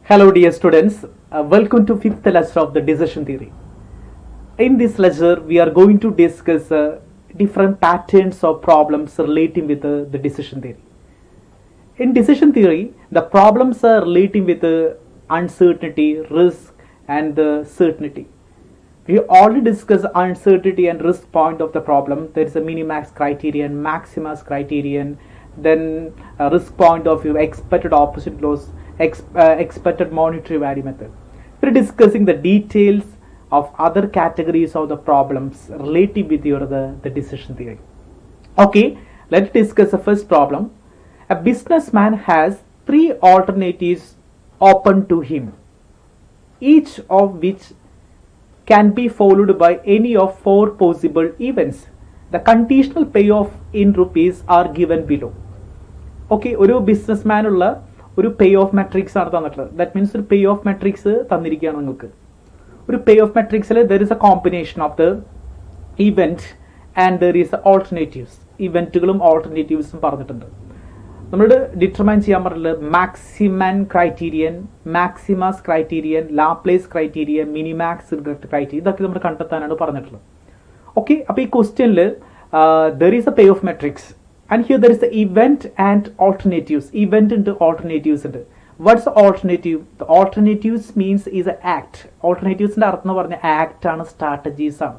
Hello dear students, welcome to 5th lecture of the decision theory. In this lecture we are going to discuss different patterns of problems relating with the decision theory. In decision theory, the problems are relating with uncertainty, risk and certainty. We already discussed uncertainty and risk point of the problem. There is a minimax criterion, maximus criterion, then risk point of view, expected opposite loss, expected monetary value method. We are discussing the details of other categories of the problems related with the decision theory. Okay, let's discuss the first problem. A businessman has 3 alternatives open to him, each of which can be followed by any of 4 possible events. The conditional payoff in rupees are given below. Okay, ഒരു businessman ഉള്ള ഒരു payoff matrix ആണ് തന്നിട്ടുള്ളത്. That means ഒരു payoff matrix തന്നിരിക്കുകയാണ് നിങ്ങൾക്ക്. ഒരു payoff മെട്രിക്സിൽ there is a combination of the event and there is alternatives. ഇവന്റുകളും ഓൾട്ടർനേറ്റീവ്സും പറഞ്ഞിട്ടുണ്ട്. നമ്മൾ ഡിറ്റർമൈൻ ചെയ്യാൻ പറഞ്ഞിട്ടുള്ളത് maximum criterion, maximax criterion, Laplace criterion, minimax criterion, ഇതൊക്കെ നമ്മൾ കണ്ടെത്താനാണ് പറഞ്ഞിട്ടുള്ളത്. ഓക്കെ, അപ്പോൾ ഈ ക്വസ്റ്റ്യനിൽ there is a payoff matrix. And here there is the event and alternatives. Event into alternatives. What's the alternative? The alternatives means is an act. Alternatives ന്റെ അർത്ഥം എന്ന് പറഞ്ഞാൽ ആക്ട് ആണ്, സ്ട്രാറ്റജീസ് ആണ്.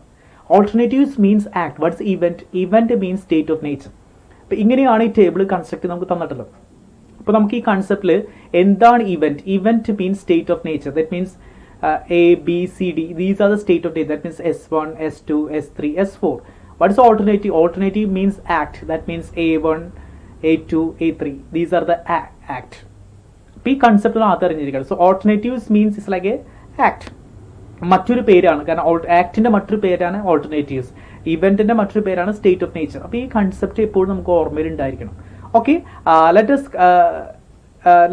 Alternatives means act. What's event? Event means state of nature. അപ്പോൾ ഇങ്ങനെയാണ് ഈ table construct നമുക്ക് തന്നിട്ടുള്ളത്. അപ്പോൾ നമുക്ക് ഈ കൺസെപ്റ്റിൽ എന്താണ് event? Event means state of nature. That means A, B, C, D. These are the state of nature. That means S1, S2, S3, S4. What is the alternative? Alternative means act. That means A1, A2, A3. These are the act. ഈ concept ആദ്യം അറിഞ്ഞിരിക്കണം. So alternatives means it's like A act. മറ്റൊരു പേരാണ്, കാരണം ആക്ടിന്റെ മറ്റൊരു പേരാണ് alternatives, ഇവന്റിന്റെ മറ്റൊരു പേരാണ് സ്റ്റേറ്റ് ഓഫ് നേച്ചർ. അപ്പോൾ ഈ കൺസെപ്റ്റ് എപ്പോഴും നമുക്ക് ഓർമ്മയിൽ ഉണ്ടായിരിക്കണം. Okay,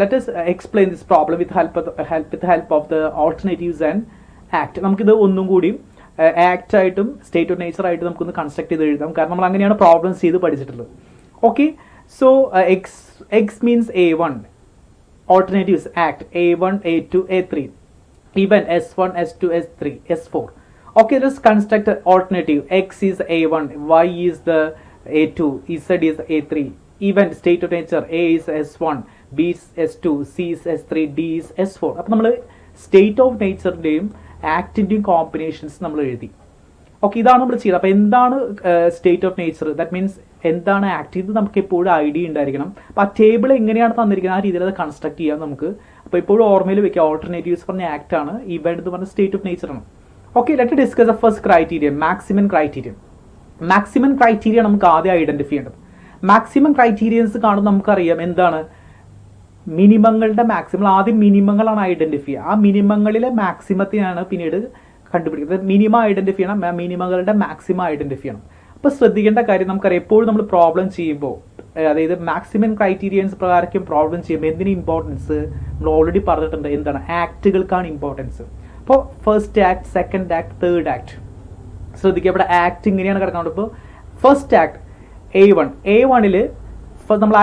let us explain this problem with the help of the alternatives and act. നമുക്കിത് ഒന്നും കൂടി ആക്ട് ആയിട്ടും സ്റ്റേറ്റ് ഓഫ് നേച്ചർ ആയിട്ട് നമുക്കൊന്ന് കൺസ്ട്രക്ട് ചെയ്ത് എഴുതാം, കാരണം നമ്മൾ അങ്ങനെയാണ് പ്രോബ്ലംസ് ചെയ്ത് പഠിച്ചിട്ടുള്ളത്. Okay, so X means A1, alternatives act A1, A2, A3, even S1, S2, S3, S4. Okay, let's construct an alternative. X is A1, Y is the A2, Z is A3. Event state of nature, A is S1, B is S2, C is S3, D is S4. അപ്പോൾ നമ്മൾ state of നേച്ചറിൻ്റെയും ആക്ടിൻ്റെയും combinations നമ്മൾ എഴുതി. Okay, ഇതാണ് നമ്മൾ ചെയ്തത്. അപ്പോൾ എന്താണ് state of nature, that means എന്താണ് ആക്ട്, ഇത് നമുക്ക് എപ്പോഴും ഐഡിയ ഉണ്ടായിരിക്കണം. അപ്പോൾ ആ ടേബിൾ എങ്ങനെയാണ് തന്നിരിക്കുന്നത് ആ രീതിയിൽ അത് കൺസ്ട്രക്ട് ചെയ്യാം നമുക്ക്. അപ്പോൾ എപ്പോഴും ഓർമ്മയിൽ വെക്കുക, ഓൾട്ടർനേറ്റീവ്സ് പറഞ്ഞ ആക്ട് ആണ്, ഇവന്റ് എന്ന് പറഞ്ഞ സ്റ്റേറ്റ് ഓഫ് നേച്ചർ ആണ്. Okay, let discuss the first criterion, maximum criterion. Maximum criteria നമുക്ക് ആദ്യം ഐഡന്റിഫൈ ചെയ്യേണ്ടത്. മാക്സിമം ക്രൈറ്റീരിയൻസ് കാണുമ്പോൾ നമുക്കറിയാം എന്താണ് മിനിമങ്ങളുടെ മാക്സിമം. ആദ്യം മിനിമങ്ങളാണ് ഐഡന്റിഫൈ ചെയ്യുക. ആ മിനിമങ്ങളിലെ മാക്സിമത്തിനാണ് പിന്നീട് കണ്ടുപിടിക്കുന്നത്. മിനിമം ഐഡന്റിഫൈ ചെയ്യണം, മിനിമങ്ങളുടെ മാക്സിമം ഐഡന്റിഫൈ ചെയ്യണം. അപ്പോൾ ശ്രദ്ധിക്കേണ്ട കാര്യം നമുക്കറിയാം, എപ്പോഴും നമ്മൾ പ്രോബ്ലം ചെയ്യുമ്പോൾ, അതായത് മാക്സിമം ക്രൈറ്റീരിയൻസ് പ്രകാരം പ്രോബ്ലം ചെയ്യുമ്പോൾ എന്തിന് ഇമ്പോർട്ടൻസ് നമ്മൾ ഓൾറെഡി പറഞ്ഞിട്ടുണ്ട്, എന്താണ് ആക്ടുകൾക്കാണ് ഇമ്പോർട്ടൻസ്. അപ്പോൾ first act, second act, third act. ശ്രദ്ധിക്കുക, ഇവിടെ ആക്ട് ഇങ്ങനെയാണ് കിടക്കുന്നത്. ഇപ്പോൾ ഫസ്റ്റ് ആക്ട് A1ൽ നമ്മൾ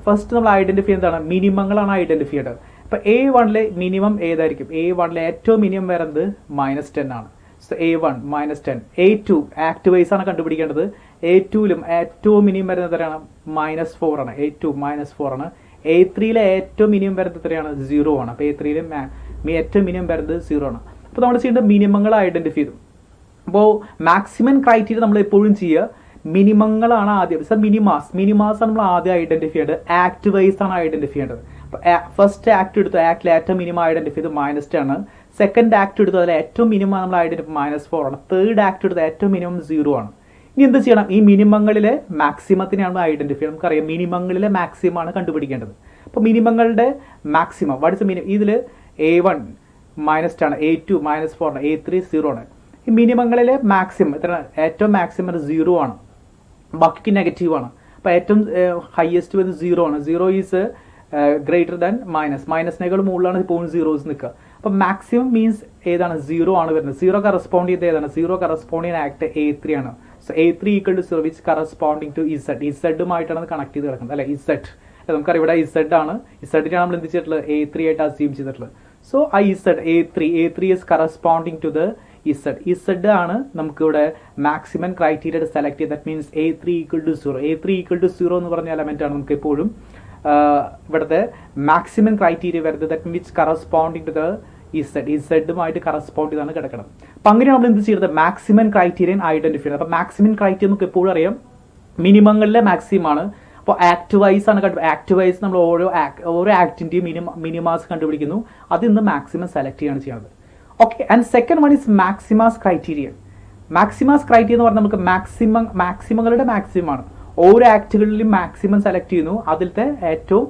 ഫസ്റ്റ് നമ്മൾ ഐഡന്റിഫൈ എന്താണ്, മിനിമങ്ങളാണ് ഐഡന്റിഫൈ ചെയ്യേണ്ടത്. അപ്പോൾ A1ലെ മിനിമം ഏതായിരിക്കും? A1ലെ ഏറ്റവും മിനിമം വരുന്നത് -10 ആണ്. So A1 -10. A2 act vice ആണ് കണ്ടുപിടിക്കേണ്ടത്. A2ലും ഏറ്റവും മിനിമം വരുന്നത് എത്രയാണ്? -4 ആണ്. A2 -4 ആണ്. A3ലെ ഏറ്റവും മിനിമം വരുന്നത് എത്രയാണ്? 0 ആണ്. അപ്പോൾ A3ലെ ഏറ്റവും മിനിമം വരുന്നത് 0 ആണ്. അപ്പോൾ നമ്മൾ ചെയ്യേണ്ട മിനിമങ്ങൾ ഐഡന്റിഫൈ ചെയ്തു. അപ്പോൾ മാക്സിമം ക്രൈറ്റീരിയ നമ്മൾ എപ്പോഴും ചെയ്യുക മിനിമങ്ങളാണ് ആദ്യം. മിനിമാസ് ആണ് നമ്മൾ ആദ്യം ഐഡന്റിഫൈ ചെയ്യേണ്ടത്. ആക്ട് വൈസ് ആണ് ഐഡന്റിഫൈ ചെയ്യേണ്ടത്. ഫസ്റ്റ് ആക്ട് എടുത്തു, ആക്ടിൽ ഏറ്റവും മിനിമം ഐഡന്റിഫൈ ചെയ്ത് -10 ആണ്. സെക്കൻഡ് ആക്ട് എടുത്തു, അതിൽ ഏറ്റവും മിനിമം നമ്മൾ ഐഡന്റിഫൈ -4 ആണ്. തേർഡ് ആക്ട് എടുത്ത് ഏറ്റവും മിനിമം 0 ആണ്. ഇനി എന്ത് ചെയ്യണം? ഈ മിനിമങ്ങളിലെ മാക്സിമത്തിനാണ് ഐഡന്റിഫൈ ചെയ്യണം. നമുക്കറിയാം മിനിമങ്ങളിലെ മാക്സിമം ആണ് കണ്ടുപിടിക്കേണ്ടത്. അപ്പോൾ മിനിമങ്ങളുടെ മാക്സിമം വാട്ട്സ് മിനിമം? ഇതിൽ A1 -10 ആണ്, A2 -4 ആണ്, A3 0 ആണ്. ഈ മിനിമങ്ങളിലെ മാക്സിമം എത്ര? ഏറ്റവും മാക്സിമം 0 ആണ്. ബാക്കി നെഗറ്റീവ് ആണ്. അപ്പോൾ ഏറ്റവും ഹയസ്റ്റ് വരുന്നത് 0 ആണ്. 0 ഈസ് ഗ്രേറ്റർ ദാൻ മൈനസിനേക്കാൾ മുകളിലാണ് ഇപ്പോഴും സീറോസ് നിൽക്കുക. അപ്പോൾ മാക്സിമം മീൻസ് ഏതാണ് 0 ആണ് വരുന്നത്. 0 കറസ്പോണ്ട് ചെയ്ത് ഏതാണ് 0 കറസ്പോണ്ട് ചെയ്യുന്ന ആക്ട് A3 ആണ്. So A3 equal to 0 which corresponding to ഇസഡുമായിട്ടാണ് കണക്ട് ചെയ്ത് കിടക്കുന്നത് അല്ലെ. ഇസഡ് നമുക്കറിയാം ഇവിടെ ഇസഡ് ആണ്. ഇസഡിനാണ് നമ്മൾ എന്ത് ചെയ്തിട്ടുള്ളത് A3 ആയിട്ട് അസ്യൂം ചെയ്തിട്ടുള്ളത്. സോ ആ Z A3 is corresponding to the Z ആണ് നമുക്ക് ഇവിടെ മാക്സിമം ക്രൈറ്റീരിയ സെലക്ട് ചെയ്ത്. That means A3 equal to 0. A3 equal to 0 എന്ന് പറഞ്ഞ എലമെന്റ് ആണ് നമുക്ക് എപ്പോഴും ഇവിടുത്തെ മാക്സിമം ക്രൈറ്റീരിയ വരുന്നത്. That means corresponding to the ഇസഡുമായിട്ട് കറസ്പോണ്ട് ചെയ്താണ് കിടക്കണം. അപ്പം അങ്ങനെയാണ് നമ്മൾ എന്ത് ചെയ്യുന്നത്, മാക്സിമം ക്രൈറ്റീരിയൻ ഐഡന്റിഫൈ ചെയ്യുന്നത്. അപ്പം മാക്സിമം ക്രൈറ്റീരിയ നമുക്ക് എപ്പോഴും അറിയാം മിനിമങ്ങളിലെ മാക്സിമം ആണ്. അപ്പോൾ ആക്ട് വൈസ് ആണ് ആക്ട് വൈസ് നമ്മൾ ഓരോ ആക്ടിന്റെയും മിനിമാസ് കണ്ടുപിടിക്കുന്നു. അതിൽ നിന്ന് മാക്സിമം സെലക്ട് ചെയ്യാണ് ചെയ്യുന്നത്. Okay, and second one is maximax criterion. Maximax criteria എന്ന് പറഞ്ഞാൽ നമുക്ക് മാക്സിമങ്ങളുടെ മാക്സിമം ആണ്. ഓരോ ആക്ടുകളിലും മാക്സിമം സെലക്ട് ചെയ്യുന്നു. അതിലത്തെ ഏറ്റവും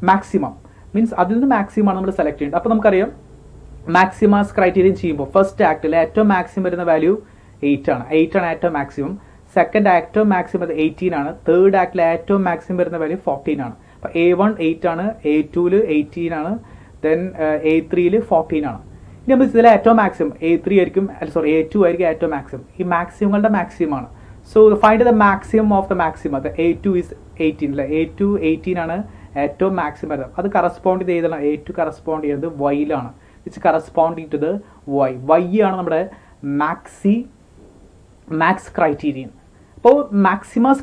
മാക്സിമം മീൻസ് അതിൽ നിന്ന് മാക്സിമം ആണ് നമ്മൾ സെലക്ട് ചെയ്യുന്നത്. അപ്പോൾ നമുക്കറിയാം മാക്സിമാസ് ക്രൈറ്റീരിയൻ ചെയ്യുമ്പോൾ ഫസ്റ്റ് ആക്ടിൽ ഏറ്റവും മാക്സിമം വരുന്ന വാല്യൂ 8 ആണ്. 8 ആണ് ഏറ്റവും മാക്സിമം. സെക്കൻഡ് ഏറ്റവും മാക്സിമം 18 ആണ്. തേർഡ് ആക്ടിൽ ഏറ്റവും മാക്സിമം വരുന്ന വാല്യൂ 14 ആണ്. അപ്പോൾ A1 8 ആണ്, A2 18 ആണ്, ദെൻ A3 14 ആണ്. ഇനി നമ്മൾ ഇതിലെ ഏറ്റവും മാക്സിമം A3 ആയിരിക്കും, സോറി A2 ആയിരിക്കും ഏറ്റവും മാക്സിമം. ഈ മാക്സിമങ്ങളുടെ മാക്സിമം ആണ്. So find the maximum of the maximum. A2 is 18 അല്ലേ. A2 18 ആണ് ഏറ്റവും മാക്സിമം വരുന്നത്. അത് കറസ്പോണ്ട് ചെയ്താണ് A2 കറസ്പോണ്ട് ചെയ്യുന്നത് വൈയിലാണ്. It's corresponding to the Y ആണ് നമ്മുടെ മാക്സ് ക്രൈറ്റീരിയൻ. അപ്പോൾ മാക്സിമാസ്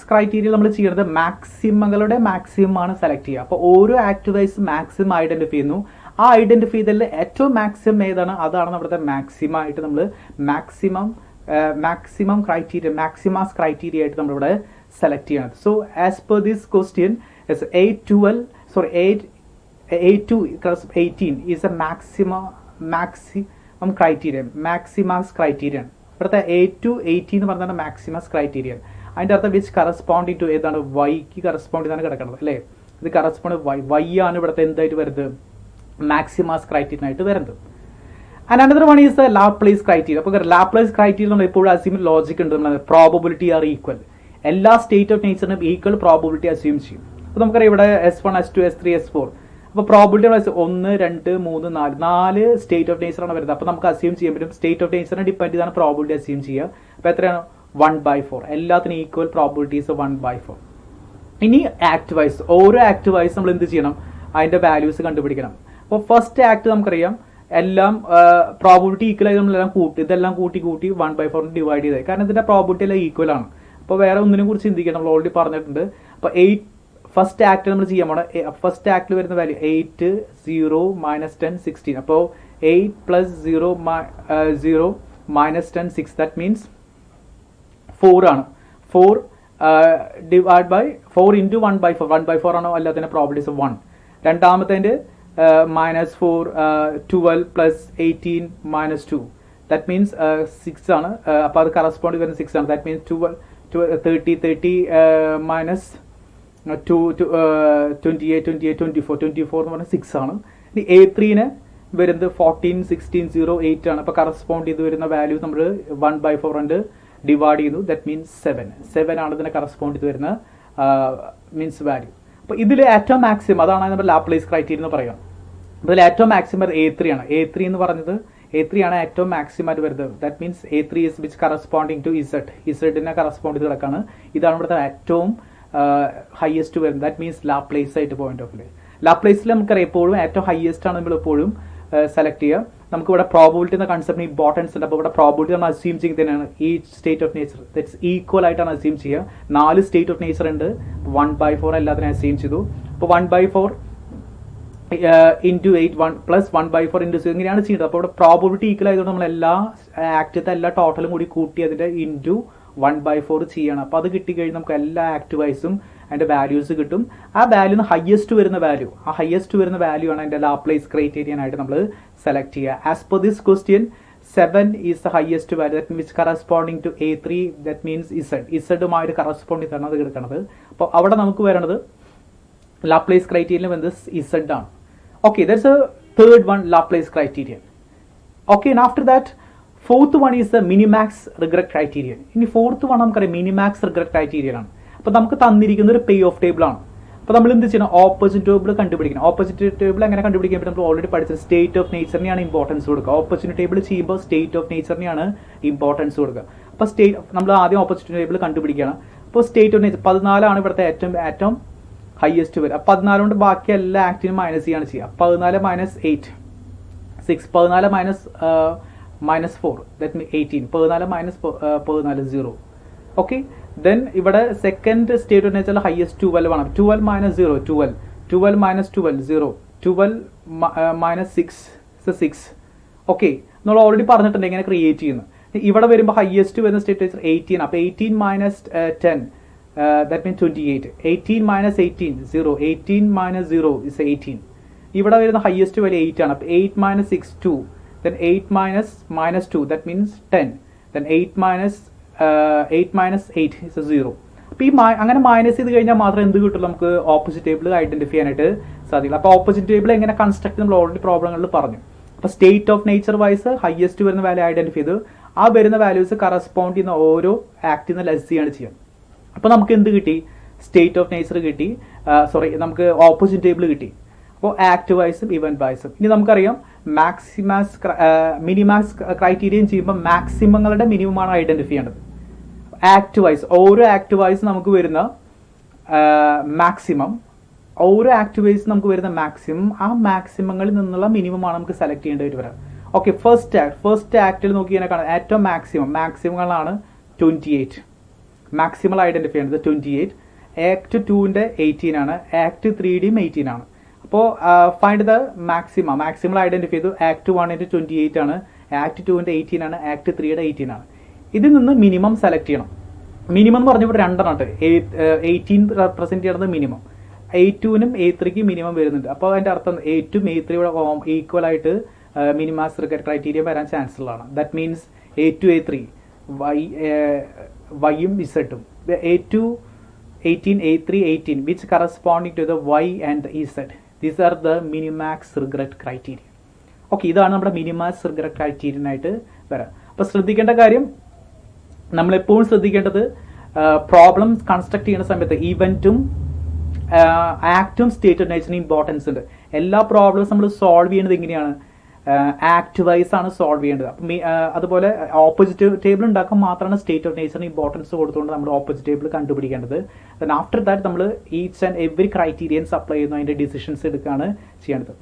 ക്രൈറ്റീരിയ നമ്മൾ ചെയ്യുന്നത് മാക്സിമങ്ങളുടെ മാക്സിമം ആണ് സെലക്ട് ചെയ്യുക. അപ്പോൾ ഓരോ ആക്ടിവൈസ് മാക്സിമം ഐഡന്റിഫൈ ചെയ്യുന്നു. ആ ഐഡന്റിഫൈ ചെയ്തതിൽ ഏറ്റവും മാക്സിമം ഏതാണ് അതാണ് നമ്മുടെ മാക്സിമം ആയിട്ട് നമ്മൾ മാക്സിമം ക്രൈറ്റീരിയ മാക്സിമാസ് ക്രൈറ്റീരിയ ആയിട്ട് നമ്മളിവിടെ സെലക്ട് ചെയ്യണത്. So as per this question A2 18 is a maximum criterion, maximus criterion. ഇവിടുത്തെ A2 18 എന്ന് പറഞ്ഞാൽ മാക്സിമസ് ക്രൈറ്റീരിയൻ. അതിൻ്റെ അർത്ഥം വിച്ച് കറസ്പോണ്ടിങ് ടു ഏതാണ് വൈക്ക് കറസ്പോണ്ട് ചെയ്താണ് കിടക്കുന്നത് അല്ലേ. ഇത് കറസ്പോണ്ട് വൈ ആണ് ഇവിടുത്തെ എന്തായിട്ട് വരുന്നത് മാക്സിമസ് ക്രൈറ്റീരിയൻ ആയിട്ട് വരുന്നത്. And another one is the Laplace criteria. അപ്പോൾ ലാപ്ലേസ് ക്രൈറ്റീരിയ നമ്മൾ എപ്പോഴും അസ്യൂം ലോജിക് ഉണ്ട്. നമ്മൾ പ്രോബബിലിറ്റി ആർ ഈക്വൽ. എല്ലാ സ്റ്റേറ്റ് ഓഫ് നേച്ചറിനും ഈക്വൽ പ്രോബബിലിറ്റി അസ്യൂം ചെയ്യും. അപ്പോൾ നമുക്കറിയാം ഇവിടെ S1 S2 S3 S4. അപ്പോൾ പ്രോബിലിറ്റി 1 2 3 4 സ്റ്റേറ്റ് ഓഫ് നേച്ചർ ആണ് വരുന്നത്. അപ്പോൾ നമുക്ക് അസ്യൂം ചെയ്യാൻ പറ്റും സ്റ്റേറ്റ് ഓഫ് നേച്ചറിനെ ഡിപ്പെൻഡ് ചെയ്താണ് പ്രോബിലിറ്റി അസ്യൂം ചെയ്യുക. അപ്പോൾ എത്രയാണ് 1/4. എല്ലാത്തിനും ഈക്വൽ പ്രോബിലിറ്റീസ് 1/4. ഇനി ആക്ട് വൈസ് ഓരോ ആക്ട് വൈസ് നമ്മൾ എന്ത് ചെയ്യണം, അതിന്റെ വാല്യൂസ് കണ്ടുപിടിക്കണം. അപ്പോൾ ഫസ്റ്റ് ആക്ട് നമുക്കറിയാം എല്ലാം പ്രോബിലിറ്റി ഈക്വൽ ആയി നമ്മളെല്ലാം ഇതെല്ലാം കൂട്ടി 1/4 ഡിവൈഡ് ചെയ്തത്. കാരണം ഇതിന്റെ പ്രോബിലിറ്റി എല്ലാം ഈക്വൽ ആണ്. അപ്പോൾ വേറെ ഒന്നിനെ കുറിച്ച് ചിന്തിക്കണം, നമ്മൾ ഓൾറെഡി പറഞ്ഞിട്ടുണ്ട്. അപ്പോൾ ഫസ്റ്റ് ആക്ട് നമ്മൾ ചെയ്യാൻ പോണ ഫസ്റ്റ് ആക്ടിൽ വരുന്ന വാല്യൂ 8 0 -10 16. അപ്പോൾ 8 + 0 0 -10 6. ദാറ്റ് മീൻസ് 4 ആണ്. 4 ഡിവൈഡ് ബൈ 4 ഇൻറ്റു 1/4. 1/4 ആണോ അല്ലാത്തതിന്റെ പ്രോബിലിറ്റീസ് 1. രണ്ടാമത്തെ -4 12 + 18 -2. ദാറ്റ് മീൻസ് 6 ആണ്. അപ്പോൾ അത് കറസ്പോണ്ട് വരുന്ന 6 ആണ്. ദാറ്റ് മീൻസ് 30 മൈനസ് 28 24 എന്ന് പറഞ്ഞാൽ 6 ആണ്. ഇനി A3 വരുന്നത് 14 16 0 8 ആണ്. അപ്പോൾ കറസ്പോണ്ട് ചെയ്ത് വരുന്ന വാല്യൂ നമ്മൾ 1/4 കൊണ്ട് ഡിവൈഡ് ചെയ്യുന്നു. ദാറ്റ് മീൻസ് 7 ആണ് ഇതിനെ കറസ്പോണ്ട് ചെയ്ത് വരുന്ന മീൻസ് വാല്യൂ. അപ്പോൾ ഇതിൽ ഏറ്റവും മാക്സിമം അതാണ് നമ്മുടെ ലാപ്ലേസ് ക്രൈറ്റീരിയ എന്ന് പറയാം. ഇതിൽ ഏറ്റവും മാക്സിമം A3 ആണ്. A3 എന്ന് പറഞ്ഞത് A3 ആണ് ഏറ്റവും മാക്സിമം ആയിട്ട് വരുന്നത്. That means A3 is which corresponding to ഇസഡിനെ കറസ്പോണ്ട് ചെയ്ത് കിടക്കാണ്. ഇതാണ് ഇവിടുത്തെ ഏറ്റവും ഹയസ്റ്റ് വരുന്നത്. ദാറ്റ് മീൻസ് ലാപ്ലേസ് ആയിട്ട് പോയിന്റ് ഓഫ് വ്യൂ. ലാപ്ലേസിൽ നമുക്കറിയാം എപ്പോഴും ഏറ്റവും ഹയസ്റ്റ് ആണ് നമ്മൾ എപ്പോഴും സെലക്ട് ചെയ്യുക. നമുക്ക് ഇവിടെ പ്രോബിലിറ്റി എന്ന കൺസെപ്റ്റിന് ഇമ്പോർട്ടൻസ് ഉണ്ട്. അപ്പോൾ ഇവിടെ പ്രോബിലിറ്റി നമ്മൾ അസ്യൂം ചെയ്യുന്നതിനാണ് ഈ state of nature that's equal ആയിട്ടാണ് അസ്യൂം ചെയ്യുക. 4 സ്റ്റേറ്റ് ഓഫ് നേച്ചർ ഉണ്ട്. 1/4 എല്ലാത്തിനും അസ്യൂം ചെയ്തു. അപ്പോൾ 1/4 ഇൻറ്റു 8 1 + 1/4 ഇൻറ്റു 6 ഇങ്ങനെയാണ് ചെയ്യുന്നത്. അപ്പോൾ ഇവിടെ പ്രോബിലിറ്റി ഈക്വൽ ആയതുകൊണ്ട് നമ്മൾ എല്ലാ ആക്റ്റത്തെ എല്ലാ ടോട്ടലും കൂടി കൂട്ടി അതിന്റെ ഇൻറ്റു 1/4 ചെയ്യണം. അപ്പോൾ അത് കിട്ടിക്കഴിഞ്ഞാൽ നമുക്ക് എല്ലാ ആക്ട് വൈസും അതിന്റെ വാല്യൂസ് കിട്ടും. ആ വാല്യൂന്ന് ഹയസ്റ്റ് വരുന്ന വാല്യൂ ആണ് അതിന്റെ ലാപ്ലേസ് ക്രൈറ്റീരിയൻ ആയിട്ട് നമ്മൾ സെലക്ട് ചെയ്യുക. As per this question 7 is the highest value that means corresponding to A3. That means ഇസഡുമായിട്ട് കറസ്പോണ്ട് ചെയ്താണ് അത് കിടക്കുന്നത്. അപ്പോൾ അവിടെ നമുക്ക് വരുന്നത് ലാപ്ലേസ് ക്രൈറ്റീരിയൻ വരുന്നത് ഇസഡ് ആണ്. Okay, that's a third one Laplace criterion. Okay, and after that fourth one is the minimax regret criterion. ഇനി ഫോർത്ത് വൺ നമുക്കറിയാം മിനിമാക്സ് റിഗ്രറ്റ് ക്രൈറ്റീരിയൻ ആണ്. അപ്പോൾ നമുക്ക് തന്നിരിക്കുന്ന ഒരു പേ ഓഫ് ടേബിൾ ആണ്. അപ്പോൾ നമ്മൾ എന്ത് ചെയ്യണം, ഓപ്പോസിറ്റ് ടേബിൾ കണ്ടുപിടിക്കണം. ഓപ്പോസിറ്റ് ടേബിൾ എങ്ങനെ കണ്ടുപിടിക്കാൻ പറ്റും, നമ്മൾ ഓൾറെഡി പഠിച്ചത് സ്റ്റേറ്റ് ഓഫ് നേച്ചറിനെയാണ് ഇമ്പോർട്ടൻസ് കൊടുക്കുക. ഓപ്പോസിറ്റ് ടേബിൾ ചെയ്യുമ്പോൾ സ്റ്റേറ്റ് ഓഫ് നേച്ചറിനെയാണ് ഇമ്പോർട്ടൻസ് കൊടുക്കുക. അപ്പോൾ നമ്മൾ ആദ്യം ഓപ്പോസിറ്റ് ടേബിൾ കണ്ടുപിടിക്കണം. അപ്പോൾ സ്റ്റേറ്റ് ഓഫ് നേച്ചർ 14 ഇവിടുത്തെ ഏറ്റവും ഹയസ്റ്റ് വരും. 14 കൊണ്ട് ബാക്കി എല്ലാ ആക്ടിനും മൈനസ് ചെയ്യാണ് ചെയ്യുക. 14 minus 8 6, 14 minus 4 that means 18, 14 minus 14 0. Okay, then ഇവിടെ സെക്കൻഡ് സ്റ്റേറ്റ് ഓഫ് നേച്ചറിൽ ഹയസ്റ്റ് 12 ആണ്. 12 മൈനസ് 0 12, 12 മൈനസ് 12 0, 12 മൈനസ് 6. ഓക്കെ, നമ്മൾ ഓൾറെഡി പറഞ്ഞിട്ടുണ്ട് എങ്ങനെ ക്രിയേറ്റ് ചെയ്യുന്നത്. ഇവിടെ വരുമ്പോൾ ഹയസ്റ്റ് വരുന്ന സ്റ്റേറ്റ് നേച്ചർ 18 ആണ്. അപ്പോൾ 18 minus 10 that means 28. 18 minus 18 0, 18 minus 0 is 18. ഇവിടെ വരുന്ന ഹയസ്റ്റ് വാല്യൂ 8 ആണ്. അപ്പോൾ 8 minus 6 2, then 8 minus 2 that means 10, then 8 minus 8 is 0. അപ്പോൾ ഈ അങ്ങനെ മൈനസ് ചെയ്ത് കഴിഞ്ഞാൽ മാത്രമേ എന്ത് കിട്ടുള്ളൂ, നമുക്ക് ഓപ്പോസിറ്റ് ടേബിൾ ഐഡന്റിഫൈ ചെയ്യാനായിട്ട് സാധിക്കില്ല. അപ്പോൾ ഓപ്പോസിറ്റ് ടേബിൾ എങ്ങനെ കൺസ്ട്രക്ട് നമ്മൾ ഓൾറെഡി പ്രോബ്ലങ്ങളിൽ പറഞ്ഞു. അപ്പോൾ state of nature wise highest വരുന്ന വാല്യൂ ഐഡന്റിഫൈ ചെയ്ത് ആ വരുന്ന വാല്യൂസ് കറസ്പോണ്ട് ചെയ്യുന്ന ഓരോ ആക്ടിൽ നിന്ന് ലെസ് ചെയ്യാണ് ചെയ്യുക. അപ്പോൾ നമുക്ക് എന്ത് കിട്ടി, സ്റ്റേറ്റ് ഓഫ് നേച്ചർ കിട്ടി, നമുക്ക് ഓപ്പോസിറ്റ് ടേബിൾ കിട്ടി. അപ്പോൾ ആക്ട് വൈസും ഇവന്റ് വൈസും. ഇനി നമുക്കറിയാം മിനിമാക്സ് ക്രൈറ്റീരിയൻ ചെയ്യുമ്പോൾ മാക്സിമങ്ങളുടെ മിനിമമാണ് ഐഡന്റിഫൈ ചെയ്യേണ്ടത്. ആക്ട് വൈസ് ഓരോ ആക്ട് വൈസ് നമുക്ക് വരുന്ന മാക്സിമം, ഓരോ ആക്ട് വൈസ് നമുക്ക് വരുന്ന മാക്സിമം, ആ മാക്സിമങ്ങളിൽ നിന്നുള്ള മിനിമമാണ് നമുക്ക് സെലക്ട് ചെയ്യേണ്ടി വരാം. ഓക്കെ, ഫസ്റ്റ് ആക്ടിൽ നോക്കി കഴിഞ്ഞാൽ കാണാം ഏറ്റവും മാക്സിമങ്ങളാണ് 28. മാക്സിമൽ ഐഡന്റിഫൈ ചെയ്യുന്നത് 28. ആക്ട് 2ന്റെ 18 ആണ്. ആക്ട് 3യുടെയും 18 ആണ്. അപ്പോൾ ഫൈൻഡ് ദ മാക്സിമൽ ഐഡന്റിഫൈ ചെയ്തു. ആക്ട് 1ന്റെ 28 ആണ്, ആക്ട് 2ന്റെ 18 ആണ്, ആക്ട് 3യുടെ 18 ആണ്. ഇതിൽ നിന്ന് മിനിമം സെലക്ട് ചെയ്യണം. മിനിമം എന്ന് പറഞ്ഞപ്പോൾ 2 ആണ്. 18 റെപ്രസെന്റ് ചെയ്യുന്നത് മിനിമം. A2നും A3ക്കും മിനിമം വരുന്നുണ്ട്. അപ്പോൾ അതിന്റെ അർത്ഥം A2ഉം A3യുടെ ഈക്വൽ ആയിട്ട് മിനിമാക്സ് റിഗ്രറ്റ് ക്രൈറ്റീരിയ വരാൻ ചാൻസ് ഉള്ളതാണ്. That means A2 A3 വൈയും ഇസഡും. A2 18, A3 18 which corresponding to the Y and the Z. These are the minimax regret criteria. Okay, ഇതാണ് നമ്മുടെ മിനിമാക്സ് റിഗ്രറ്റ് ക്രൈറ്റീരിയൻ ആയിട്ട് വരാം. അപ്പോൾ ശ്രദ്ധിക്കേണ്ട കാര്യം, നമ്മളെപ്പോഴും ശ്രദ്ധിക്കേണ്ടത് പ്രോബ്ലം കൺസ്ട്രക്ട് ചെയ്യുന്ന സമയത്ത് ഇവന്റും ആക്റ്റും സ്റ്റേറ്റ് ഓഫ് നേച്ചറിന് ഇമ്പോർട്ടൻസ് ഉണ്ട്. എല്ലാ പ്രോബ്ലംസ് നമ്മൾ സോൾവ് ചെയ്യുന്നത് എങ്ങനെയാണ്, ആക്ട് വൈസ് ആണ് സോൾവ് ചെയ്യേണ്ടത്. അപ്പം അതുപോലെ ഓപ്പോസിറ്റ് ടേബിൾ ഉണ്ടാക്കാൻ മാത്രമാണ് സ്റ്റേറ്റ് ഓഫ് നേച്ചറിന് ഇമ്പോർട്ടൻസ് കൊടുത്തുകൊണ്ട് നമ്മൾ ഓപ്പോസിറ്റ് ടേബിൾ കണ്ടുപിടിക്കേണ്ടത്. ദെൻ ആഫ്റ്റർ ദാറ്റ് നമ്മൾ each and every criterions apply ചെയ്യുന്നു, അതിന്റെ ഡിസിഷൻസ് എടുക്കുകയാണ് ചെയ്യേണ്ടത്.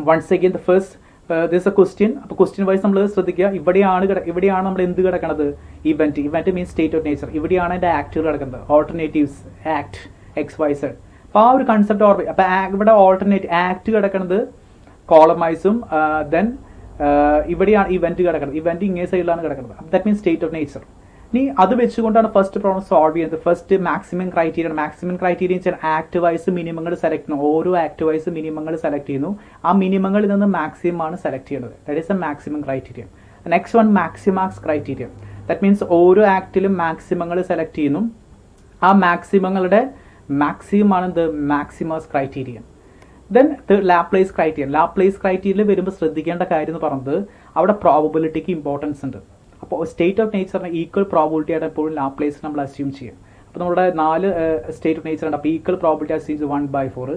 Once again the first this a question. അപ്പോൾ ക്വസ്റ്റ്യൻ വൈസ് നമ്മൾ ശ്രദ്ധിക്കുക, ഇവിടെയാണ് നമ്മൾ എന്ത് കിടക്കുന്നത്, event means state of nature. ഇവിടെയാണ് അതിന്റെ ആക്ടുകൾ കിടക്കുന്നത്, ഓൾട്ടർനേറ്റീവ്സ് ആക്ട് XYZ. അപ്പോൾ ആ ഒരു കൺസെപ്റ്റ് ഓർമ്മ. അപ്പോൾ ഇവിടെ ഓൾട്ടർനേറ്റ് ആക്ട് കിടക്കുന്നത് കോളം വൈസും, ദെൻ ഇവിടെയാണ് ഇവന്റ് കിടക്കുന്നത്, ഇവന്റ് ഇങ്ങേ സൈഡിലാണ് കിടക്കുന്നത്. That means state of nature. ഇനി അത് വെച്ചുകൊണ്ടാണ് ഫസ്റ്റ് പ്രോബ്ലം സോൾവ് ചെയ്യുന്നത്. ഫസ്റ്റ് മാക്സിമം ക്രൈറ്റീരിയൻ വെച്ചാൽ ആക്ട് വൈസ് മിനിമങ്ങൾ സെലക്ട് ചെയ്യുന്നു. ഓരോ ആക്ട് വൈസ് മിനിമങ്ങൾ സെലക്ട് ചെയ്യുന്നു. ആ മിനിമങ്ങളിൽ നിന്ന് മാക്സിമം ആണ് സെലക്ട് ചെയ്യുന്നത്. That is a maximum criterion. Next one maximax criterion. That means ഓരോ ആക്ടിലും മാക്സിമങ്ങൾ സെലക്ട് ചെയ്യുന്നു. ആ മാക്സിമങ്ങളുടെ മാക്സിമം ആണ് the maximax criterion. Then Laplace ക്രൈറ്റീരിയയിൽ വരുമ്പോൾ ശ്രദ്ധിക്കേണ്ട കാര്യം എന്ന് പറയുന്നത് അവിടെ പ്രോബബിലിറ്റിക്ക് ഇമ്പോർട്ടൻസ് ഉണ്ട്. അപ്പോൾ സ്റ്റേറ്റ് ഓഫ് നേച്ചറിന് ഈക്വൽ പ്രോബിലിറ്റി ആയിട്ട് എപ്പോഴും ലാപ്ലേസ് നമ്മൾ അസ്യൂം ചെയ്യും. അപ്പോൾ നമ്മുടെ 4 സ്റ്റേറ്റ് ഓഫ് നേച്ചർ ഉണ്ട്. അപ്പോൾ ഈക്വൽ പ്രോബിലിറ്റി അസ്യൂം 1/4.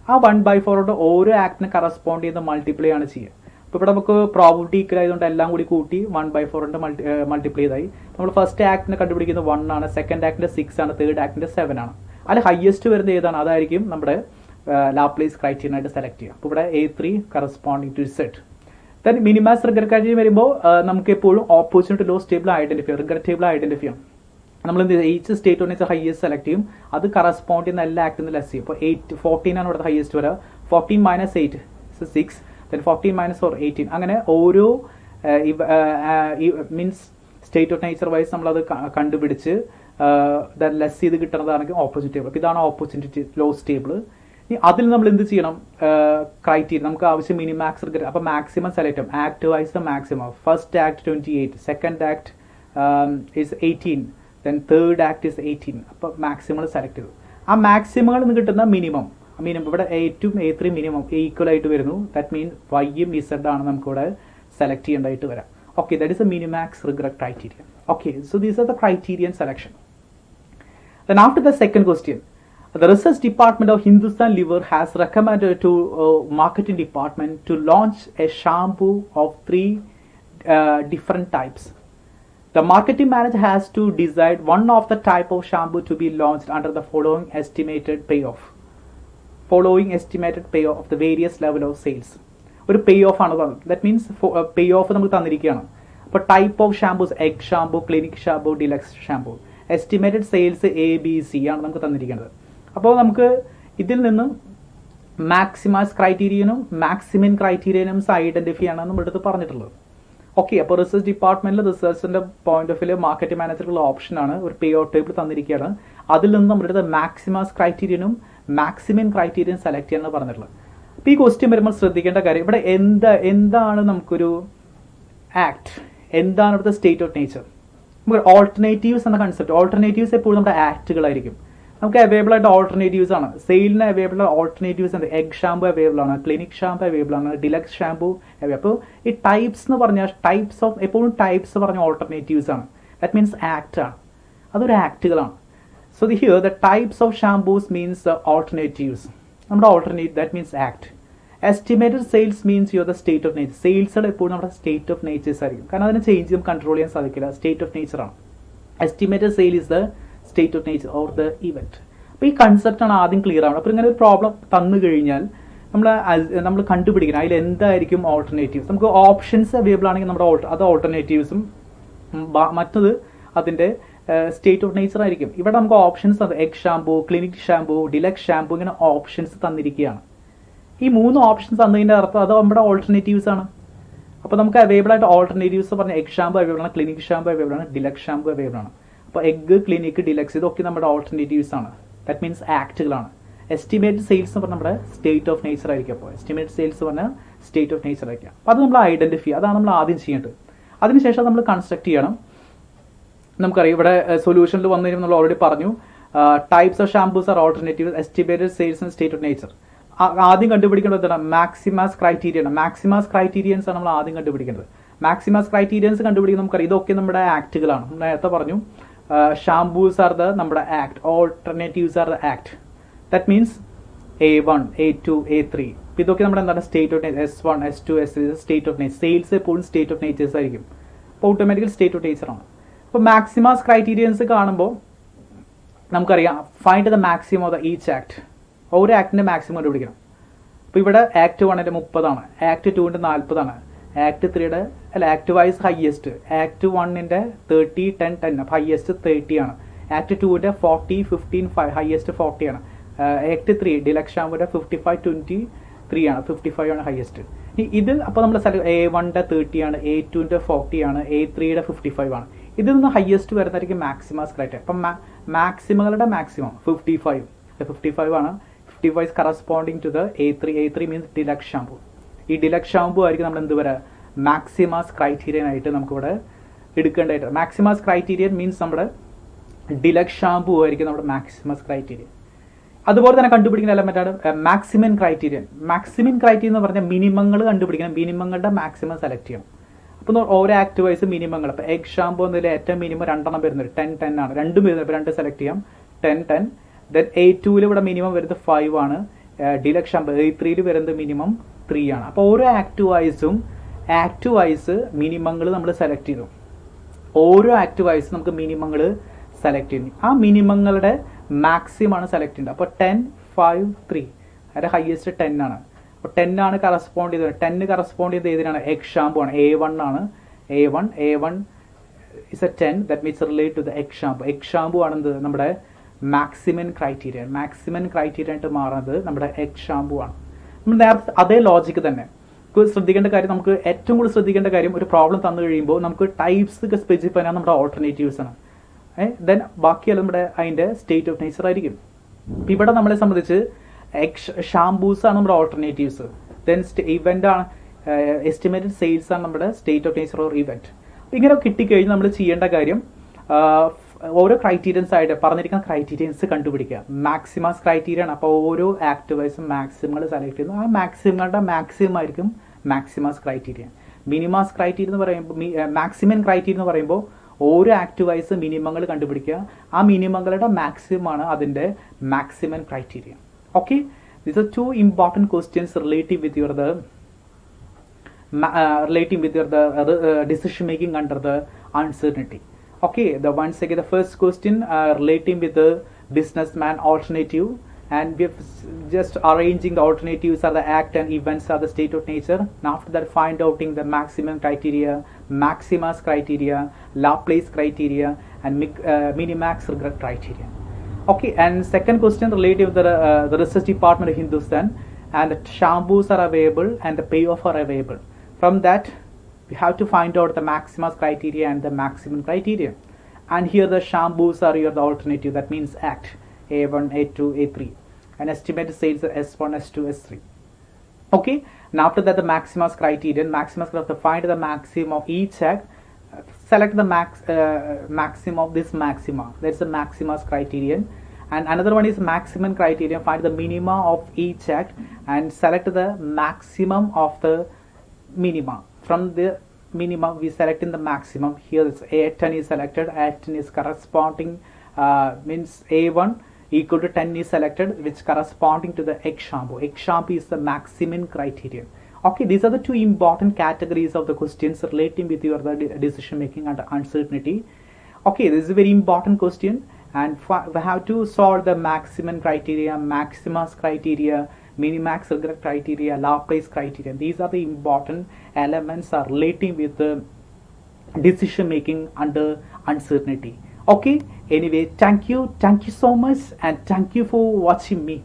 ആ 1/4 ഓരോ ആക്ടിന് കറസ്പോണ്ട് ചെയ്യുന്ന മൾട്ടിപ്ലൈ ആണ് ചെയ്യുക. അപ്പോൾ ഇവിടെ നമുക്ക് പ്രോബിലിറ്റി ഈക്വൽ ആയതുകൊണ്ട് എല്ലാം കൂടി കൂട്ടി 1/4 മൾട്ടിപ്ലൈ ചെയ്തായി. നമ്മൾ ഫസ്റ്റ് ആക്ടിനെ കണ്ടുപിടിക്കുന്നത് 1 ആണ്, സെക്കൻഡ് ആക്ടിന്റെ 6 ആണ്, തേർഡ് ആക്ടിന്റെ 7 ആണ്. അതിൽ ഹയസ്റ്റ് വരുന്നത് ഏതാണ്, അതായിരിക്കും നമ്മുടെ ലാപ്ലേസ് ക്രൈറ്റീരിയൻ ആയിട്ട് സെലക്ട് ചെയ്യുക. അപ്പോൾ ഇവിടെ A3 corresponding to Z. Then minimax regret criterion വരുമ്പോൾ നമുക്ക് എപ്പോഴും ഓപ്പോസിറ്റ് ലോ സ്റ്റേബിൾ ഐഡന്റിഫൈ ചെയ്യും, റിഗ്രറ്റ് ടേബിൾ ഐഡന്റിഫൈ ചെയ്യും. നമ്മൾ എന്ത് ചെയ്യും, each state of nature highest select ചെയ്യും, അത് കറസ്പോണ്ട് ചെയ്യുന്ന എല്ലാ ആക്ടിൽ ലെസ് ചെയ്യും. ഇപ്പോൾ 14 ആണ് ഇവിടുത്തെ ഹയസ്റ്റ് വരിക. 14 - 8 6, ദെൻ 14 - 4 18. അങ്ങനെ ഓരോ means state of nature wise നമ്മളത് കണ്ടുപിടിച്ച് ലെസ് ചെയ്ത് കിട്ടുന്നതാണെങ്കിൽ ഓപ്പോസിറ്റ് ടേബിൾ. അപ്പോൾ ഇതാണ് ഓപ്പോസിറ്റ് ലോ സ്റ്റേബിൾ. ഇനി അതിൽ നമ്മൾ എന്ത് ചെയ്യണം, ക്രൈറ്റീരിയ നമുക്ക് ആവശ്യം മിനിമാക്സ് റിഗ്രറ്റ്. അപ്പോൾ മാക്സിമം സെലക്ട് ചെയ്യും. Act wise maximum. First act 28, second act is 18, then third act is 18. അപ്പോൾ മാക്സിമങ്ങൾ സെലക്ട് ചെയ്തു. ആ മാക്സിമങ്ങളിൽ നിന്ന് കിട്ടുന്ന മിനിമം ഇവിടെ A2 A3 മിനിമം ഈക്വൽ ആയിട്ട് വരുന്നു. ദാറ്റ് മീൻ Yയും Z ആണ് നമുക്കിവിടെ സെലക്ട് ചെയ്യേണ്ടതായിട്ട് വരാം. Okay, that is the minimax regret criteria. Okay, so these are the criterion selection. Then after the second question, the research department of Hindustan Liver has recommended to marketing department to launch a shampoo of 3 different types. The marketing manager has to decide one of the type of shampoo to be launched under the following estimated payoff. Following estimated payoff of the various level of sales. ഒരു പേ of ആണ് പറഞ്ഞത്. That means pay of നമുക്ക് തന്നിരിക്കുകയാണ്. അപ്പോൾ type of shampoos egg shampoo, clinic shampoo, deluxe shampoo. Estimated sales ABC ആണ് നമുക്ക് തന്നിരിക്കുന്നത്. അപ്പോൾ നമുക്ക് ഇതിൽ നിന്ന് മാക്സിമൈസ് ക്രൈറ്റീരിയനും മാക്സിമം ക്രൈറ്റീരിയനും ഐഡന്റിഫൈ ആണ് നമ്മുടെ അടുത്ത് പറഞ്ഞിട്ടുള്ളത്. ഓക്കെ, അപ്പോൾ റിസർച്ച് ഡിപ്പാർട്ട്മെന്റിൽ റിസർച്ചിന്റെ പോയിന്റ് ഓഫ് വ്യൂ മാർക്കറ്റിംഗ് മാനേജറുള്ള ഓപ്ഷനാണ്. ഒരു പേ ഔട്ട് ടേബിൾ തന്നിരിക്കുകയാണ്. അതിൽ നിന്ന് നമ്മുടെ അടുത്ത് മാക്സിമൈസ് ക്രൈറ്റീരിയനും മാക്സിമം ക്രൈറ്റീരിയൻ സെലക്ട് ചെയ്യാനാണ് പറഞ്ഞിട്ടുള്ളത്. അപ്പോൾ ഈ ക്വസ്റ്റ്യൻ വരുമ്പോൾ ശ്രദ്ധിക്കേണ്ട കാര്യം ഇവിടെ എന്താണ് നമുക്കൊരു ആക്ട്, എന്താണ് ഇവിടുത്തെ സ്റ്റേറ്റ് ഓഫ് നേച്ചർ. നമുക്ക് ഓൾട്ടർനേറ്റീവ്സ് എന്ന കൺസെപ്റ്റ്, ഓൾട്ടർനേറ്റീവ്സ് എപ്പോഴും നമ്മുടെ ആക്ടുകളായിരിക്കും. നമുക്ക് അവൈലബിൾ ആയിട്ട് ഓൾട്ടർനേറ്റീവ്സ് ആണ്. സെയിലിന് അവൈലബിൾ ഓൾട്ടർനേറ്റീവ്സ് ഉണ്ട്. എഗ് ഷാമ്പൂ അവൈലബിൾ ആണ്, ക്ലിനിക് ഷാമ്പൂ അവൈലബിൾ ആണ്, ഡിലക്സ് ഷാമ്പൂ അവൈലബിൾ. അപ്പോൾ ഈ ടൈപ്സ് എന്ന് പറഞ്ഞാൽ ടൈപ്സ് ഓഫ് എപ്പോഴും ടൈപ്സ് പറഞ്ഞ ഓൾട്ടർനേറ്റീവ്സ് ആണ്. ദാറ്റ് മീൻസ് ആക്ട് ആണ്, അതൊരു ആക്ടുകളാണ്. So here the types of shampoos means alternatives. നമ്മുടെ alternate that means act. Estimated sales means your the state of nature. സെയിൽസുകൾ എപ്പോഴും നമ്മുടെ സ്റ്റേറ്റ് ഓഫ് നേച്ചേഴ്സ് ആയിരിക്കും. കാരണം അതിനെ ചേഞ്ച് നമുക്ക് കൺട്രോൾ ചെയ്യാൻ സാധിക്കില്ല. സ്റ്റേറ്റ് ഓഫ് നേച്ചർ ആണ്. Estimated sale is the state of nature or the event. അപ്പോൾ ഈ കൺസെപ്റ്റ് ആണ് ആദ്യം ക്ലിയർ ആവുന്നത്. അപ്പോൾ ഇങ്ങനെ ഒരു പ്രോബ്ലം തന്നു കഴിഞ്ഞാൽ നമ്മൾ കണ്ടുപിടിക്കണം അതിൽ എന്തായിരിക്കും ഓൾട്ടർനേറ്റീവ്സ്. നമുക്ക് ഓപ്ഷൻസ് അവൈലബിൾ ആണെങ്കിൽ നമ്മുടെ അത് ഓൾട്ടർനേറ്റീവ്സും മറ്റത് അതിൻ്റെ സ്റ്റേറ്റ് ഓഫ് നേച്ചർ ആയിരിക്കും. ഇവിടെ നമുക്ക് options egg shampoo, clinic shampoo, deluxe shampoo ഇങ്ങനെ ഓപ്ഷൻസ് തന്നിരിക്കുകയാണ്. ഈ 3 ഓപ്ഷൻസ് തന്നതിൻ്റെ അർത്ഥം അത് നമ്മുടെ ഓൾട്ടർനേറ്റീവ്സ് ആണ്. അപ്പോൾ നമുക്ക് അവൈലബിൾ ആയിട്ട് ഓൾട്ടർനേറ്റീവ്സ് പറഞ്ഞ എഗ് ഷാമ്പൂ അവൈലബിൾ ആണ്, ക്ലിനിക് ഷാമ്പൂ അവൈലബിൾ ആണ്, ഡിലക്സ് ഷാമ്പൂ അവൈലബിൾ ആണ്. അപ്പോൾ എഗ്, ക്ലിനിക്, ഡിലക്സ് ഇതൊക്കെ നമ്മുടെ ഓൾട്ടർനേറ്റീവ്സ് ആണ്. ദാറ്റ് മീൻസ് ആക്ടുകളാണ്. എസ്റ്റിമേറ്റ് സെയിൽസ് എന്ന് പറഞ്ഞാൽ നമ്മുടെ സ്റ്റേറ്റ് ഓഫ് നേച്ചർ ആയിരിക്കും. അപ്പോൾ എസ്റ്റിമേറ്റ് സെയിൽസ് പറഞ്ഞാൽ സ്റ്റേറ്റ് ഓഫ് നേച്ചർ ആയിരിക്കും. അപ്പോൾ അത് നമ്മൾ ഐഡന്റിഫൈ, അതാണ് നമ്മൾ ആദ്യം ചെയ്യേണ്ടത്. അതിനുശേഷം നമ്മൾ കൺസ്ട്രക്ട് ചെയ്യണം. നമുക്കറിയാം ഇവിടെ സൊല്യൂഷനിൽ വന്നു കഴിഞ്ഞാൽ നമ്മൾ ഓൾറെഡി പറഞ്ഞു types of shampoos are alternative, estimated sales and state of nature. ആദ്യം കണ്ടുപിടിക്കേണ്ടത് എന്താണ്? Maximus criterion. മാക്സിമസ് ക്രൈറ്റീരിയൻസ് ആണ് നമ്മൾ ആദ്യം കണ്ടുപിടിക്കേണ്ടത്. മാക്സിമസ് ക്രൈറ്റീരിയൻസ് കണ്ടുപിടിക്കുന്നത് നമുക്കറിയാം ഇതൊക്കെ നമ്മുടെ ആക്ടുകളാണ്. നേരത്തെ പറഞ്ഞു ഷാമ്പൂസ് ആർ ദ നമ്മുടെ act, alternatives are the act. That means A1, A2, A3. ഇതൊക്കെ നമ്മുടെ എന്താണ് state of nature. S1, S2, S3 state of nature. Sales എപ്പോഴും സ്റ്റേറ്റ് ഓഫ് നേച്ചേഴ്സ് ആയിരിക്കും. അപ്പോൾ ഓട്ടോമാറ്റിക്കൽ സ്റ്റേറ്റ് ഓഫ് നേച്ചർ ആണ്. അപ്പോൾ മാക്സിമസ് ക്രൈറ്റീരിയൻസ് കാണുമ്പോൾ നമുക്കറിയാം find the maximum of the each act. ഓരോ ആക്ടിന്റെ മാക്സിമം കണ്ടുപിടിക്കണം. അപ്പോൾ ഇവിടെ ആക്ട് 1ന്റെ 30 ആക്ട് 2ന്റെ 40 ആക്ട് 3യുടെ ആക്ട് വൈസ് ഹയസ്റ്റ്. ആക്ട് 1ന്റെ 30, 10, 10 ഹയസ്റ്റ് 30 ആണ്. ആക്ട് 2ന്റെ 40, 15, 5 ഹയസ്റ്റ് 40 ആണ്. ആക്ട് 3 ഡിലക്സ് ഷാമ്പൂന്റെ 55, 23 ആണ്, 55 ആണ് ഹയസ്റ്റ്. ഇതിൽ അപ്പോൾ നമ്മൾ A1ന്റെ 30 ആണ്, A2ന്റെ 40 ആണ്, A3യുടെ 55 ആണ്. ഇതിൽ നിന്ന് ഹയസ്റ്റ് വരുന്നതായിരിക്കും മാക്സിമസ് ക്രൈറ്റീരിയ. അപ്പം മാക്സിമങ്ങളുടെ മാക്സിമം 55 ആണ്. 55 corresponding to the A3. A3 means deluxe shampoo. ഈ ഡിലക്സ് ഷാമ്പൂ ആയിരിക്കും നമ്മൾ എന്ത് വരാ മാക്സിമസ് ക്രൈറ്റീരിയൻ ആയിട്ട് നമുക്കിവിടെ എടുക്കേണ്ടതായിട്ട്. മാക്സിമസ് ക്രൈറ്റീരിയൻ മീൻസ് നമ്മുടെ ഡിലക്സ് ഷാമ്പൂ ആയിരിക്കും നമ്മുടെ മാക്സിമസ് ക്രൈറ്റീരിയൻ. അതുപോലെ തന്നെ കണ്ടുപിടിക്കുന്ന എലമെന്റാണ് മാക്സിമം ക്രൈറ്റീരിയൻ. മാക്സിമം ക്രൈറ്റീരിയൻ എന്ന് പറഞ്ഞാൽ മിനിമങ്ങൾ കണ്ടുപിടിക്കണം. മിനിമങ്ങളുടെ മാക്സിമം സെലക്ട് ചെയ്യണം. അപ്പോൾ ഓരോ ആക്ട് വൈസ് മിനിമങ്ങൾ. അപ്പോൾ എഗ് ഷാമ്പൂ എന്നതിൽ ഏറ്റവും മിനിമം 2 വരുന്നത് 10, 10 ആണ്. 2 വരുന്നത്. ഇപ്പോൾ 2 സെലക്ട് ചെയ്യാം. 10, 10. ദെൻ A2 ഇവിടെ മിനിമം വരുന്നത് 5 ആണ്. ഡിലക്സ് ഷാമ്പൂ A3 വരുന്നത് മിനിമം 3 ആണ്. അപ്പോൾ ഓരോ ആക്ട് വൈസ് മിനിമങ്ങൾ നമ്മൾ സെലക്ട് ചെയ്തു. ഓരോ ആക്ട് വൈസ് നമുക്ക് മിനിമങ്ങൾ സെലക്ട് ചെയ്യുന്നു. ആ മിനിമങ്ങളുടെ മാക്സിമം ആണ് സെലക്ട് ചെയ്യുന്നത്. അപ്പോൾ 10, 5, 3 അതിൻ്റെ ഹയസ്റ്റ് 10 ആണ്. അപ്പോൾ 10 ആണ് കറസ്പോണ്ട് ചെയ്തത്. 10 കറസ്പോണ്ട് ചെയ്ത് ഏതിനാണ്? എഗ് ഷാമ്പൂ ആണ്. A1 ആണ്. A1 is a 10. That means relate to the egg shampoo. Egg shampoo ആണെന്ത് നമ്മുടെ മാക്സിമം ക്രൈറ്റീരിയൻ. മാക്സിമം ക്രൈറ്റീരിയൻ ആയിട്ട് മാറുന്നത് നമ്മുടെ എഗ് ഷാമ്പൂ ആണ്. നമ്മൾ നേരത്തെ അതേ ലോജിക്ക് തന്നെ ശ്രദ്ധിക്കേണ്ട കാര്യം, നമുക്ക് ഏറ്റവും കൂടുതൽ ശ്രദ്ധിക്കേണ്ട കാര്യം ഒരു പ്രോബ്ലം തന്നു കഴിയുമ്പോൾ നമുക്ക് ടൈപ്സ് ഒക്കെ സ്പെസിഫൈ ചെയ്യാൻ നമ്മുടെ ഓൾട്ടർനേറ്റീവ്സ് ആണ്. ദെൻ ബാക്കിയെല്ലാം നമ്മുടെ അതിൻ്റെ സ്റ്റേറ്റ് ഓഫ് നേച്ചർ ആയിരിക്കും. ഇവിടെ നമ്മളെ സംബന്ധിച്ച് ഷാമ്പൂസ് ആണ് നമ്മുടെ ഓൾട്ടർനേറ്റീവ്സ്. ദെൻ ഇവന്റ് ആണ് എസ്റ്റിമേറ്റഡ് സെയിൽസ് ആണ് നമ്മുടെ state of nature or event. ഇങ്ങനെ കിട്ടിക്കഴിഞ്ഞ് നമ്മൾ ചെയ്യേണ്ട കാര്യം ഓരോ ക്രൈറ്റീരിയൻസ് ആയിട്ട് പറഞ്ഞിരിക്കുന്ന ക്രൈറ്റീരിയൻസ് കണ്ടുപിടിക്കുക. മാക്സിമസ് ക്രൈറ്റീരിയ ആണ്. അപ്പോൾ ഓരോ ആക്ട് വൈസും മാക്സിമങ്ങൾ സെലക്ട് ചെയ്യുന്നു. ആ മാക്സിമങ്ങളുടെ മാക്സിമം ആയിരിക്കും മാക്സിമസ് ക്രൈറ്റീരിയൻ. മിനിമാസ് ക്രൈറ്റീരിയ എന്ന് പറയുമ്പോൾ മാക്സിമം ക്രൈറ്റീരിയ എന്ന് പറയുമ്പോൾ ഓരോ ആക്ട് വൈസ് മിനിമങ്ങൾ കണ്ടുപിടിക്കുക, ആ മിനിമങ്ങളുടെ മാക്സിമമാണ് അതിൻ്റെ maximum criteria. Okay, these are 2 important questions relating with your decision making under the uncertainty. Okay, once again the first question relating with the businessman alternative, and we have just arranging the alternatives are the act and events are the state of nature, and after that find outing the maximum criteria, maximus criteria, Laplace criteria, and minimax criteria. Okay, and second question related to the research department of Hindustan, and the shampoos are available and the payoff are available. From that we have to find out the maximus criteria and the maximum criteria, and here the shampoos are your the alternative, that means act A1, A2, A3, and estimated sales S1, S2, S3. Okay, and after that the maximus criterion, maximus have to find the maximum of each act, select the maximum of this maxima, that's the maximus criterion, and another one is maximum criterion, find the minima of each act and select the maximum of the minima. From the minimum we select in the maximum. Here is A10 is selected, A10 is corresponding means A1 equal to 10 is selected, which corresponding to the egg shampoo. Egg shampoo is the maximum criterion. Okay, these are the 2 important categories of the questions relating with your decision making under uncertainty. Okay, this is a very important question, and we have to solve the maximum criteria, maximus criteria, minimax criteria, Laplace criterion. These are the important elements are relating with the decision making under uncertainty. Okay, anyway, thank you so much, and thank you for watching me.